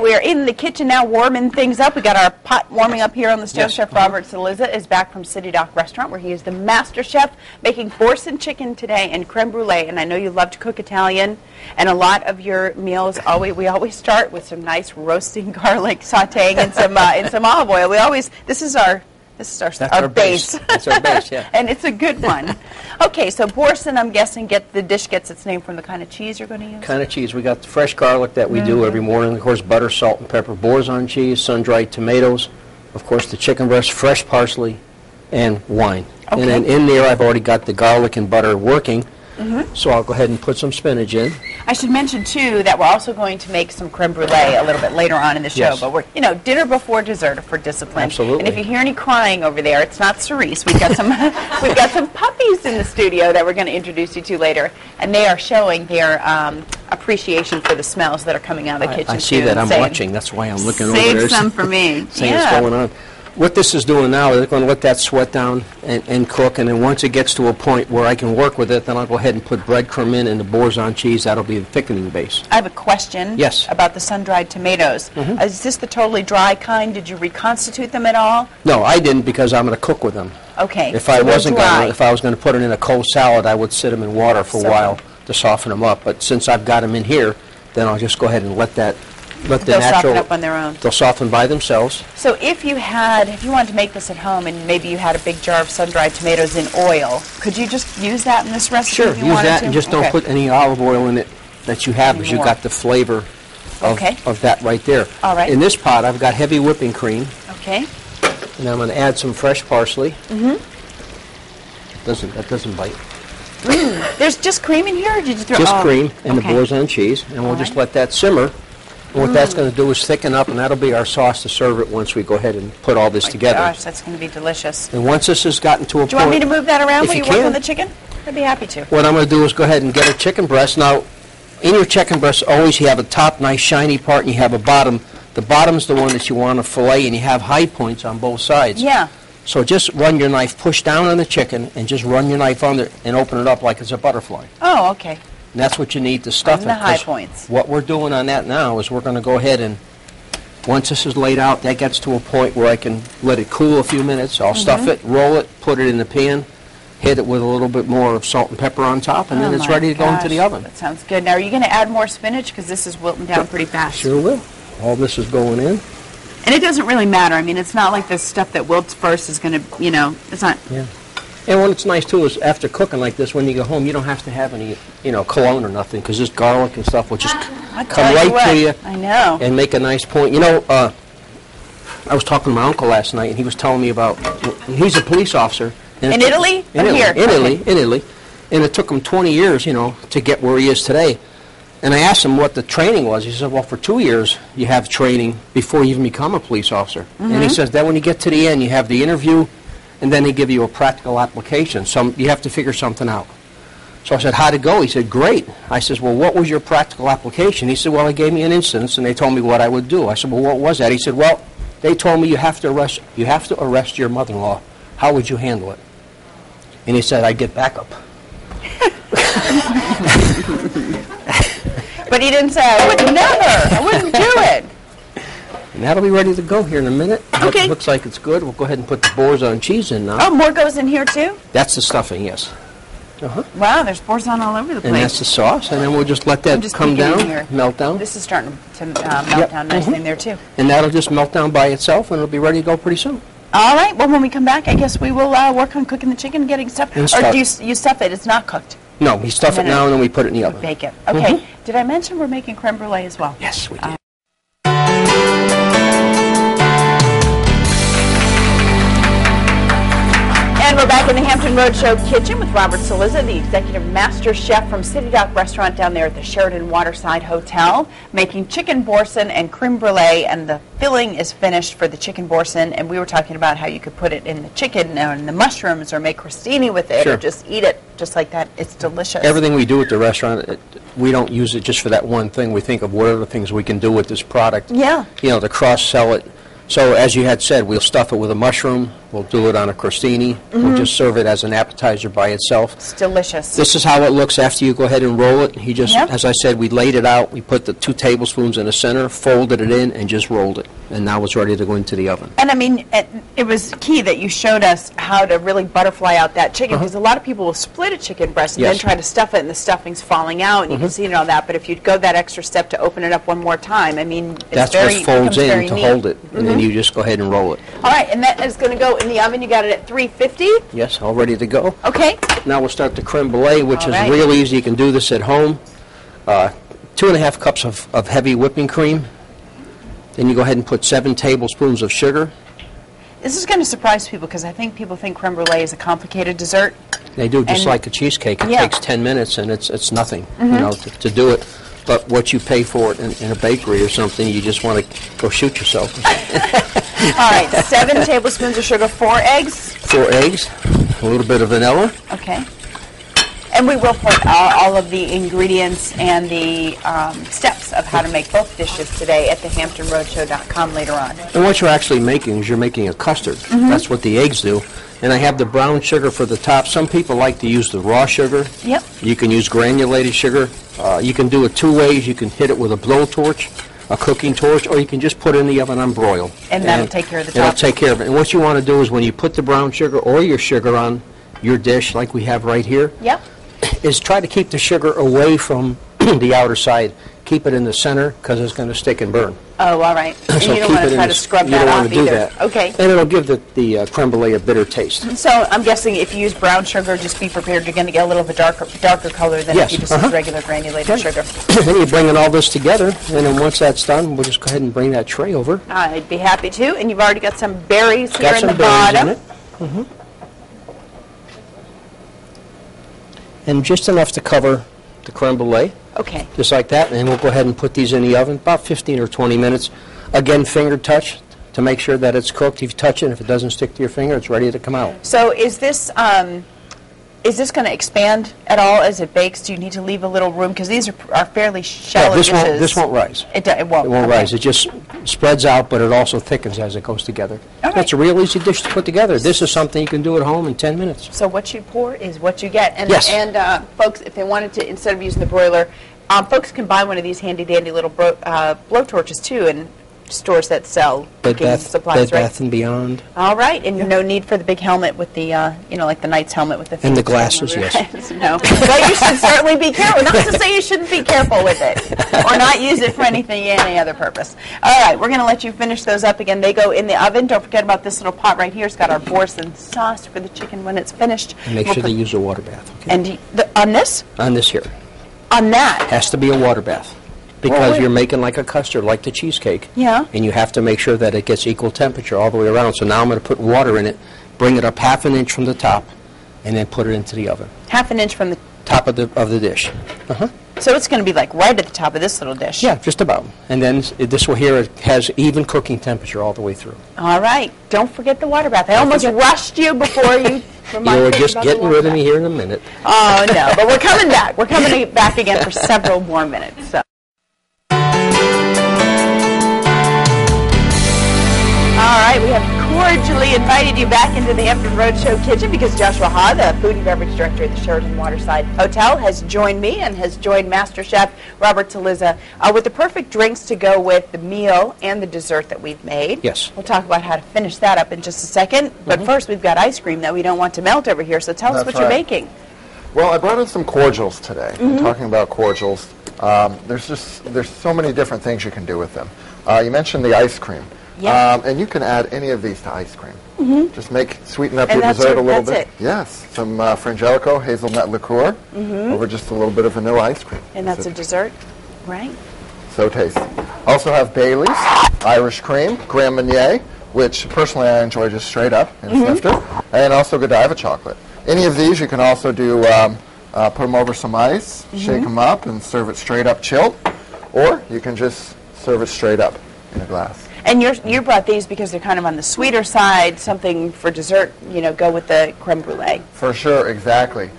right, we're in the kitchen now warming things up. We got our pot warming up here on the stove. Yes. Chef Robert Cillizza is back from City Dock Restaurant, where he is the master chef, making Boursin chicken today and creme brulee. And I know you love to cook Italian, and a lot of your meals, we always start with some nice roasting garlic, sautéing, and some olive oil. This is our base. That's our base, yeah. And it's a good one. Okay, so Boursin, I'm guessing, the dish gets its name from the kind of cheese you're going to use? Kind of cheese. We got the fresh garlic that we do every morning. Of course, butter, salt, and pepper. Boursin cheese, sun-dried tomatoes. Of course, the chicken breast, fresh parsley, and wine. Okay. And then in there, I've already got the garlic and butter working. So I'll go ahead and put some spinach in. I should mention, too, that we're also going to make some creme brulee a little bit later on in the show. Yes. But we're, dinner before dessert for discipline. Absolutely. And if you hear any crying over there, it's not Cerise. We've got some we've got some puppies in the studio that we're going to introduce you to later, and they are showing their appreciation for the smells that are coming out of the kitchen. I see that. I'm watching. That's why I'm looking over there. Save some for me. Seeing what's going on. What this is doing now is going to let that sweat down and cook, and then once it gets to a point where I can work with it, then I'll go ahead and put breadcrumb in and the Boursin cheese. That'll be the thickening base. I have a question. Yes. About the sun-dried tomatoes. Is this the totally dry kind? Did you reconstitute them at all? No, I didn't, because I'm going to cook with them. Okay. If I was going to put it in a cold salad, I would sit them in water for a while to soften them up. But since I've got them in here, then I'll just go ahead and let the They'll soften up on their own. They'll soften by themselves. So if you wanted to make this at home and maybe you had a big jar of sun-dried tomatoes in oil, could you just use that in this recipe? Sure, if you use wanted that to? and just don't put any olive oil in it that you have, because you've got the flavor of that right there. All right. In this pot, I've got heavy whipping cream. Okay. And I'm going to add some fresh parsley. That doesn't bite. There's just cream in here? Or did you throw just cream and the Boursin cheese, and we'll just let that simmer. And what that's going to do is thicken up, and that'll be our sauce to serve it once we go ahead and put all this together. Gosh, that's going to be delicious. And once this has gotten to a point... Do you want me to move that around while you work can. on the chicken? I'd be happy to. What I'm going to do is go ahead and get a chicken breast. Now, in your chicken breast, always you have a top, nice, shiny part, and you have a bottom. The bottom's the one that you want to fillet, and you have high points on both sides. Yeah. So just run your knife, push down on the chicken, and just run your knife under and open it up like it's a butterfly. Oh, okay. And that's what you need to stuff it. The high points. What we're doing on that now is we're going to go ahead and, once this is laid out, that gets to a point where I can let it cool a few minutes. I'll stuff it, roll it, put it in the pan, hit it with a little bit more of salt and pepper on top, and then it's ready to go into the oven. That sounds good. Now, are you going to add more spinach? Because this is wilting down pretty fast. Sure will. All this is going in. And it doesn't really matter. I mean, it's not like the stuff that wilts first is going to, it's not... Yeah. And what's nice, too, is after cooking like this, when you go home, you don't have to have any, cologne or nothing, because this garlic and stuff will just come right to you. I know. And make a nice point. I was talking to my uncle last night, and he was telling me about, he's a police officer. In Italy? In Italy. And it took him 20 years, to get where he is today. And I asked him what the training was. He said, well, for 2 years, you have training before you even become a police officer. And he says, then when you get to the end, you have the interview, and then they give you a practical application. You have to figure something out. So I said, how'd it go? He said, great. I said, well, what was your practical application? He said, well, they gave me an instance, and they told me what I would do. I said, well, what was that? He said, well, they told me you have to arrest your mother-in-law. How would you handle it? And he said, I'd get backup. But he didn't say, I wouldn't do it. And that'll be ready to go here in a minute. Okay. Looks like it's good. We'll go ahead and put the Boursin cheese in now. Oh, more goes in here, too? That's the stuffing, yes. Wow, there's Boursin all over the place. And that's the sauce, and then we'll just let that come down, melt down. This is starting to melt down nicely in there, too. And that'll just melt down by itself, and it'll be ready to go pretty soon. All right. Well, when we come back, I guess we will work on cooking the chicken and getting stuff. Or do you stuff it? It's not cooked? No, we stuff it now, and then we put it in the oven. Bake it. Okay. Did I mention we're making creme brulee as well? Yes, we did. And we're back in the Hampton Roadshow kitchen with Robert Cillizza, the executive master chef from City Dock Restaurant down there at the Sheraton Waterside Hotel, making chicken Boursin and creme brulee, and the filling is finished for the chicken Boursin, and we were talking about how you could put it in the chicken or in the mushrooms or make crostini with it or just eat it just like that. It's delicious. Everything we do at the restaurant, we don't use it just for that one thing. We think of what other things we can do with this product. Yeah. To cross-sell it. So as you had said, we'll stuff it with a mushroom, We'll do it on a crostini. We'll just serve it as an appetizer by itself. It's delicious. This is how it looks after you go ahead and roll it. He just, Yep. as I said, we laid it out. We put the 2 tablespoons in the center, folded it in, and just rolled it. And now it's ready to go into the oven. And I mean, it was key that you showed us how to really butterfly out that chicken, because a lot of people will split a chicken breast and then Yes. try to stuff it, and the stuffing's falling out, and you can see it and all that. But if you'd go that extra step to open it up one more time, I mean, it's That's very, what folds becomes very in to neat. hold it, and then you just go ahead and roll it. All right, and that is going to go in the oven. You got it at 350. Yes, all ready to go. Okay. Now we'll start the creme brulee, which All is right. real easy. You can do this at home. 2.5 cups of heavy whipping cream. Then you go ahead and put 7 tablespoons of sugar. This is going to surprise people, because I think people think creme brulee is a complicated dessert. They do just And- like a cheesecake. It Yeah. takes 10 minutes, and it's nothing, you know, to do it. But what you pay for it in a bakery or something, you just want to go shoot yourself. All right, 7 tablespoons of sugar, 4 eggs. 4 eggs, a little bit of vanilla. Okay. And we will put all of the ingredients and the steps of how to make both dishes today at the HamptonRoadshow.com later on. And what you're actually making is you're making a custard. That's what the eggs do. And I have the brown sugar for the top. Some people like to use the raw sugar. Yep. You can use granulated sugar. You can do it 2 ways. You can hit it with a blowtorch, a cooking torch, or you can just put it in the oven on broil. And that'll take care of the It'll top. take care of it. And what you want to do is when you put the brown sugar or your sugar on your dish, like we have right here, Yep. is try to keep the sugar away from the outer side. Keep it in the center, because it's going to stick and burn. Oh, all right. And So you don't keep want it to in try the to scrub you that don't off want to do either. that. Okay. And it'll give the creme brulee a bitter taste. So I'm guessing if you use brown sugar, just be prepared. You're going to get a little bit darker color than Yes, if you just use regular granulated Right. sugar. Then you bring all this together, and then once that's done, we'll just go ahead and bring that tray over. I'd be happy to. And you've already got some berries here Got in some the berries bottom. in it. And just enough to cover the creme brulee, Okay. just like that. And then we'll go ahead and put these in the oven about 15 or 20 minutes. Again, finger touch to make sure that it's cooked. If you touch it, if it doesn't stick to your finger, it's ready to come out. So is this going to expand at all as it bakes? Do you need to leave a little room? Because these are fairly shallow this dishes. won't rise. It won't. It won't Okay. rise. It just spreads out, but it also thickens as it goes together. All right. It's a real easy dish to put together. This is something you can do at home in 10 minutes. So what you pour is what you get. And, Yes. And folks, if they wanted to, instead of using the broiler, folks can buy one of these handy-dandy little blow torches, too, in stores that sell cooking supplies, Bed right? Bath & Beyond. All right, and no need for the big helmet with the, like the knight's helmet with the... And the Phoenix glasses, over yes. it. No, but you should certainly be careful. Not to say you shouldn't be careful with it, or not use it for any other purpose. All right, we're going to let you finish those up again. They go in the oven. Don't forget about this little pot right here. It's got our Boursin sauce for the chicken when it's finished. And make We'll sure they put- use a water bath. Okay? And on this? On this here. On that? Has to be a water bath. Well, Because wait. you're making like a custard, like the cheesecake. Yeah. And you have to make sure that it gets equal temperature all the way around. So now I'm going to put water in it, bring it up 1/2 inch from the top, and then put it into the oven. 1/2 inch from the... Top of the dish. So it's going to be like right at the top of this little dish. Yeah, just about. And then this one here has even cooking temperature all the way through. All right. Don't forget the water bath. I almost rushed you before you reminded You're me just about the getting water rid of bath. me here in a minute. Oh, no. But we're coming back. We're coming back again for several more minutes. So. All right, we have cordially invited you back into the Hampton Roadshow kitchen because Joshua Ha, the food and beverage director at the Sheraton Waterside Hotel, has joined me and has joined Master Chef Robert Cillizza with the perfect drinks to go with the meal and the dessert that we've made. Yes. We'll talk about how to finish that up in just a second. But first, we've got ice cream that we don't want to melt over here, so tell us That's what you're right. making. Well, I brought in some cordials today. Talking about cordials, there's so many different things you can do with them. You mentioned the ice cream. Yeah. And you can add any of these to ice cream. Just sweeten up And your dessert a little that's bit. it. Yes, some Frangelico hazelnut liqueur over just a little bit of vanilla ice cream. And that's a dessert, right? So tasty. Also have Bailey's, Irish cream, Grand Marnier, which personally I enjoy just straight up in snifter, and also Godiva chocolate. Any of these you can also do, put them over some ice, shake them up, and serve it straight up chilled, or you can just serve it straight up in a glass. And you brought these because they're kind of on the sweeter side, something for dessert, go with the creme brulee. For sure, exactly.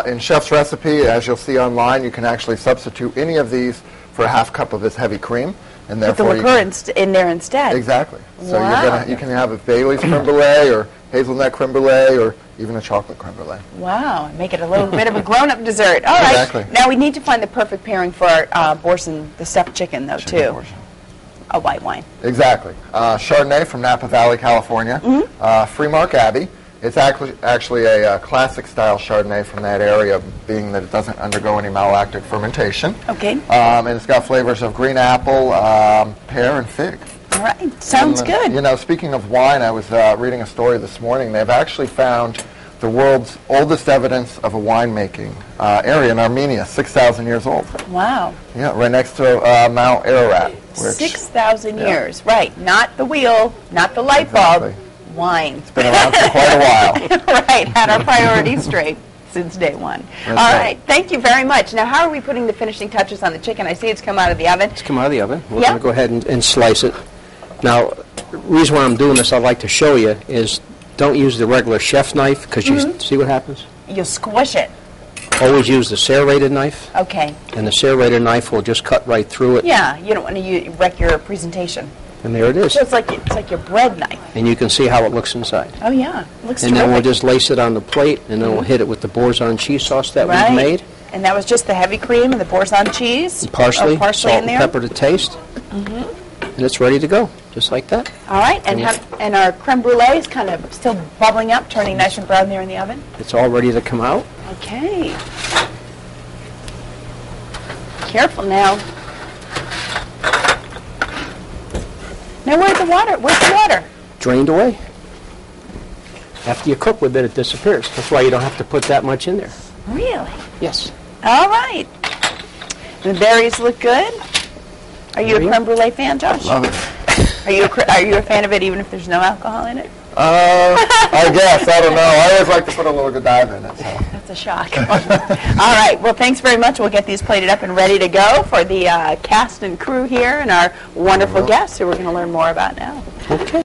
In Chef's recipe, as you'll see online, you can actually substitute any of these for a 1/2 cup of this heavy cream. and Put the therefore liqueur in there instead. exactly. So Wow. you can have a Bailey's creme brulee or hazelnut creme brulee or even a chocolate creme brulee. Wow, make it a little bit of a grown-up dessert. All right. Exactly. Now we need to find the perfect pairing for our Boursin, the stuffed chicken, though, Chicken too. Boursin. A white wine. Exactly. Chardonnay from Napa Valley, California. Freemark Abbey. It's actually a classic style Chardonnay from that area, being that it doesn't undergo any malolactic fermentation. Okay. And it's got flavors of green apple, pear, and fig. All right. Sounds And, good. You know, speaking of wine, I was reading a story this morning. They've actually found the world's oldest evidence of a winemaking area in Armenia, 6,000 years old. Wow. Yeah, right next to Mount Ararat. Which 6,000 yeah. years. Right. Not the wheel, not the light bulb. Exactly. Wine. It's been around for quite a while. Right. Had our priorities straight since day one. That's All right. right. Thank you very much. Now, how are we putting the finishing touches on the chicken? I see it's come out of the oven. It's come out of the oven. We're Yeah. going to go ahead and slice it. Now, the reason why I'm doing this, I'd like to show you, is don't use the regular chef knife, because you see what happens? You squish it. Always use the serrated knife, Okay. and the serrated knife will just cut right through it, Yeah. You don't want to wreck your presentation. and there it is. So it's like your bread knife. And you can see how it looks inside. Oh yeah. Looks And then we'll terrific. just lace it on the plate, and then we'll hit it with the Boursin cheese sauce that Right. we've made. And that was just the heavy cream and the Boursin cheese. And parsley, Parsley salt in there. and pepper to taste. And it's ready to go, just like that. All right, and our creme brulee is kind of still bubbling up, turning nice and brown there in the oven. It's all ready to come out. Okay. Careful now. Now where's the water? Where's the water? Drained away. After you cook with it, it disappears. That's why you don't have to put that much in there. Really? Yes. All right. The berries look good. Are you a Yeah. creme brulee fan, Josh? Love it. Are you a fan of it even if there's no alcohol in it? I guess. I don't know. I always like to put a little Godiva in it. So. That's a shock. All right. Well, thanks very much. We'll get these plated up and ready to go for the cast and crew here and our wonderful guests who we're going to learn more about now. Okay.